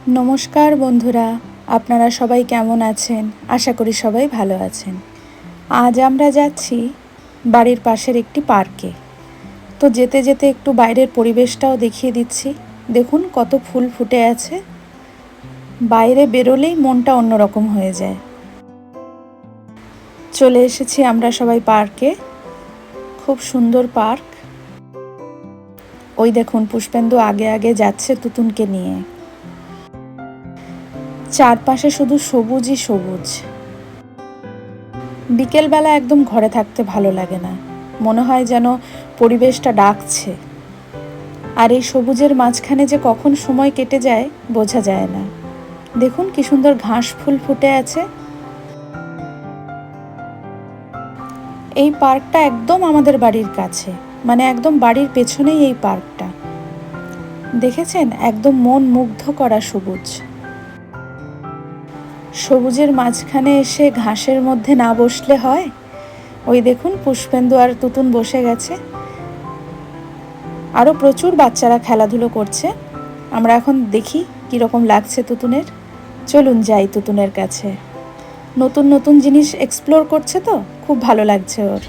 নমস্কার বন্ধুরা, আপনারা সবাই কেমন আছেন? আশা করি সবাই ভালো আছেন। আজ আমরা যাচ্ছি বাড়ির পাশের একটি পার্কে। তো যেতে যেতে একটু বাইরের পরিবেশটাও দেখিয়ে দিচ্ছি। দেখুন কত ফুল ফুটে আছে। বাইরে বেরোলেই মনটা অন্যরকম হয়ে যায়। চলে এসেছি আমরা সবাই পার্কে। খুব সুন্দর পার্ক। ওই দেখুন পুষ্পেন্দু আগে আগে যাচ্ছে তুতুনকে নিয়ে। চারপাশে শুধু সবুজই সবুজ। বিকেলবেলা একদম ঘরে থাকতে ভালো লাগে না, মনে হয় যেন পরিবেশটা ডাকছে। আর এই সবুজের মাঝখানে যে কখন সময় কেটে যায় বোঝা যায় না। দেখুন কি সুন্দর ঘাস ফুল ফুটে আছে। এই পার্কটা একদম আমাদের বাড়ির কাছে, মানে একদম বাড়ির পেছনেই এই পার্কটা। দেখেছেন, একদম মন মুগ্ধ করা সবুজ। সবুজের মাঝখানে এসে ঘাসের মধ্যে না বসলে হয়? ওই দেখুন পুষ্পেন্দু আর তুতুন বসে গেছে। আরও প্রচুর বাচ্চারা খেলাধুলো করছে। আমরা এখন দেখি কীরকম লাগছে তুতুনের। চলুন যাই তুতুনের কাছে। নতুন নতুন জিনিস এক্সপ্লোর করছে তো খুব ভালো লাগছে ওর।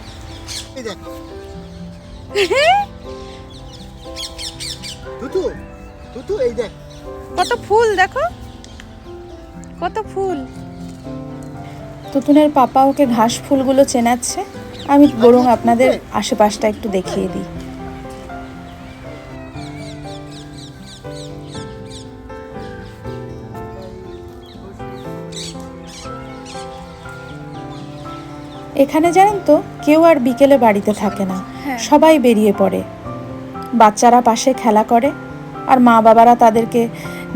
কত ফুল দেখো, কত ফুল। তুতুনের পাপা ওকে ঘাস ফুলগুলো চেনাচ্ছে। আমি বরং আপনাদের আশেপাশটা একটু দেখিয়ে দিই। এখানে জানেন তো কেউ আর বিকেলে বাড়িতে থাকে না, সবাই বেরিয়ে পড়ে। বাচ্চারা পাশে খেলা করে আর মা বাবারা তাদেরকে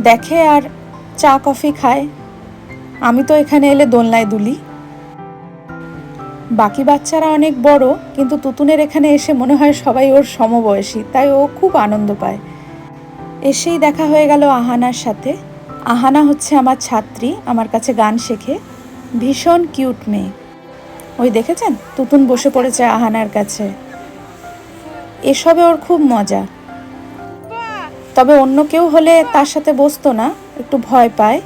দেখে আর চা কফি খায়। আমি তো এখানে এলে দোলনায় দুলি। বাকি বাচ্চারা অনেক বড়, কিন্তু তুতুনের এখানে এসে মনে হয় সবাই ওর সমবয়সী, তাই ও খুব আনন্দ পায়। এসেই দেখা হয়ে গেল আহানার সাথে। আহানা হচ্ছে আমার ছাত্রী, আমার কাছে গান শেখে। ভীষণ কিউট মেয়ে। ওই দেখেছেন তুতুন বসে পড়েছে আহানার কাছে। এসবে ওর খুব মজা। তবে অন্য কেউ হলে তার সাথে বসতো না, একটু ভয় পায়।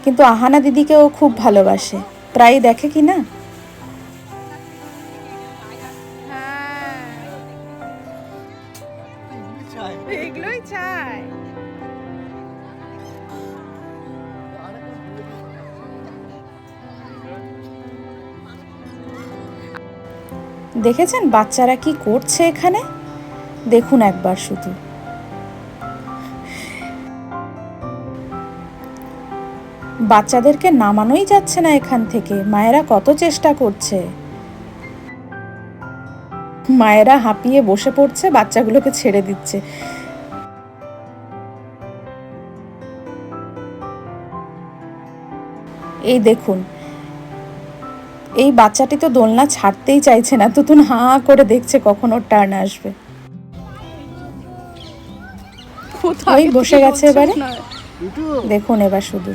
কিন্তু আহানা দিদিকে ও খুব ভালোবাসে, প্রায় দেখে কি না। এগুলোই চাই। দেখেছেন বাচ্চারা কি করছে এখানে? দেখুন একবার শুধু। বাচ্চাদেরকে নামানোই যাচ্ছে না এখান থেকে। মায়েরা কত চেষ্টা করছে। মায়েরা হাঁপিয়ে বসে পড়ছে, বাচ্চাগুলোকে ছেড়ে দিচ্ছে। এই দেখুন, এই বাচ্চাটি তো দোলনা ছাড়তেই চাইছে না। তুতুন হাঁ করে দেখছে কখন ওর টার্ন আসবে। ওই বসে গেছে এবারে। দেখুন এবার শুধু।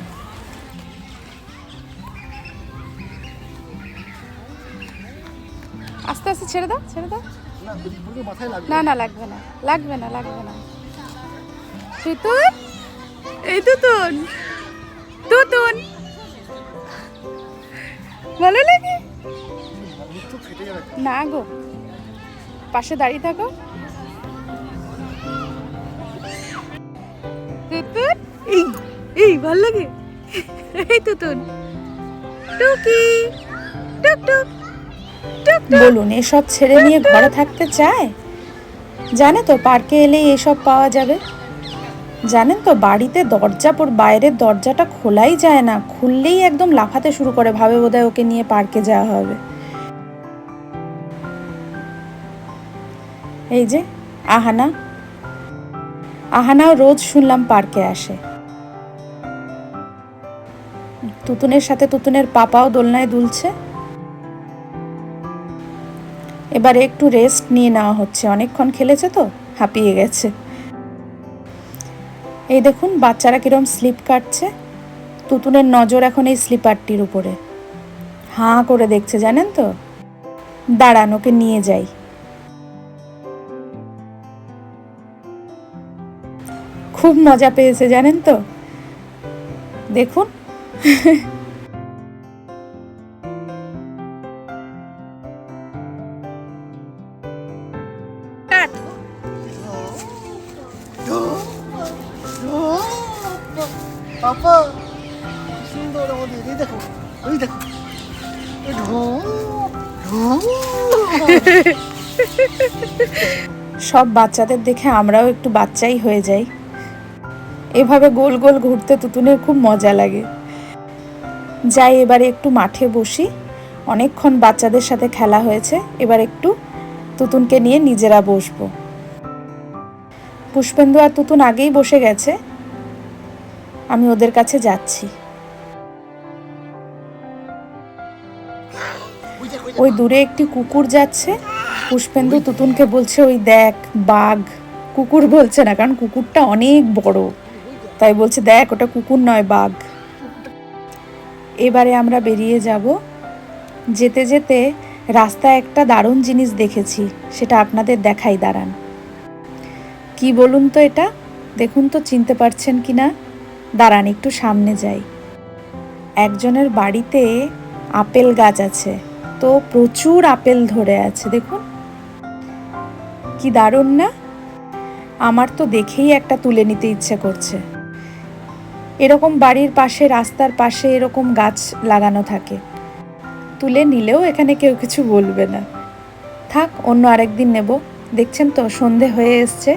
আস্তে আস্তে ছেড়ে দাও, ছেড়ে দাও। না না লাগবে না, লাগবে না, লাগবে না। তুতুন, এই তুতুন, তুতুন ভালো লাগে না গো। পাশে দাঁড়িয়ে থাকো। তুতুন, এই এই ভালো লাগে। এই তুতুন, টুকি, টুক টুক। বলুন, এসব ছেড়ে নিয়ে ঘরে থাকতে চায়? জানে তো পার্কে এলেই এসব পাওয়া যাবে। জানেন তো বাড়িতে বাইরের দরজাটা খোলাই যায় না, খুললেই একদম লাফাতে শুরু করে, ভাবে বোধহয় ওকে নিয়ে পার্কে যাওয়া হবে। এই যে আহানা, আহানাও রোজ শুনলাম পার্কে আসে। তুতুনের সাথে তুতুনের পাপাও দোলনায় দুলছে। এবারে একটু রেস্ট নিয়ে নেওয়া হচ্ছে, অনেকক্ষণ খেলেছে তো, হাঁপিয়ে গেছে। এই দেখুন বাচ্চারা কিরম স্লিপ কাটছে। তুতুনের নজর এখন এই স্লিপারটির উপরে। হাঁ করে দেখছে, জানেন তো। দাঁড়ান, ওকে নিয়ে যাই। খুব মজা পেয়েছে জানেন তো। দেখুন। পাপা সুন্দর আমাদের, এই দেখো, ওই দেখো, সব বাচ্চাদের দেখে আমরাও একটু বাচ্চাই হয়ে যাই। এভাবে গোল গোল ঘুরতে তুতুনের খুব মজা লাগে। যাই, এবারে একটু মাঠে বসি। অনেকক্ষণ বাচ্চাদের সাথে খেলা হয়েছে, এবার একটু তুতুনকে নিয়ে নিজেরা বসবো। পুষ্পেন্দু আর তুতুন আগেই বসে গেছে, আমি ওদের কাছে যাচ্ছি। ওই দূরে একটি কুকুর যাচ্ছে। পুষ্পেন্দু তুতুনকে বলছে, ওই দেখ বাঘ। কুকুর বলছে না, কারণ কুকুরটা অনেক বড়, তাই বলছে দেখ ওটা কুকুর নয় বাঘ। এবারে আমরা বেরিয়ে যাব। যেতে যেতে রাস্তায় একটা দারুণ জিনিস দেখেছি, সেটা আপনাদের দেখাই, দাঁড়ান। কি বলুন তো এটা? দেখুন তো চিনতে পারছেন কি না। দাঁড়ান একটু সামনে যাই। একজনের বাড়িতে আপেল গাছ আছে, তো প্রচুর আপেল ধরে আছে, দেখুন কি দারুণ না? আমার তো দেখেই একটা তুলে নিতে ইচ্ছে করছে। এরকম বাড়ির পাশে, রাস্তার পাশে এরকম গাছ লাগানো থাকে, তুলে নিলেও এখানে কেউ কিছু বলবে না। থাক, অন্য আরেকদিন নেব। দেখছেন তো সন্ধে হয়ে এসছে,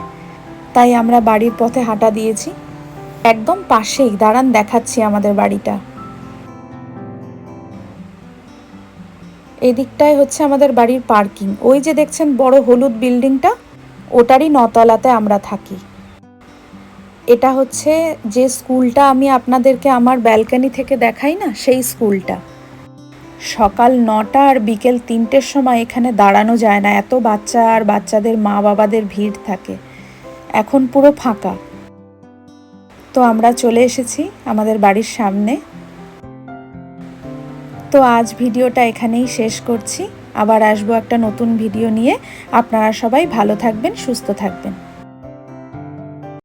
তাই আমরা বাড়ির পথে হাঁটা দিয়েছি। একদম পাশেই, দাঁড়ান দেখাচ্ছি আমাদের বাড়িটা। এদিকটায় হচ্ছে আমাদের বাড়ির পার্কিং। ওই যে দেখছেন বড় হলুদ বিল্ডিংটা, ওটারই 9 তলাতে আমরা থাকি। এটা হচ্ছে যে স্কুলটা আমি আপনাদেরকে আমার ব্যালকনি থেকে দেখাই না, সেই স্কুলটা। সকাল 9টা আর বিকেল 3টের সময় এখানে দাঁড়ানো যায় না, এত বাচ্চা আর বাচ্চাদের মা বাবাদের ভিড় থাকে। এখন পুরো ফাঁকা। তো আমরা চলে এসেছি আমাদের বাড়ির সামনে। তো আজ ভিডিওটা এখানেই শেষ করছি। আবার আসবো একটা নতুন ভিডিও নিয়ে। আপনারা সবাই ভালো থাকবেন, সুস্থ থাকবেন।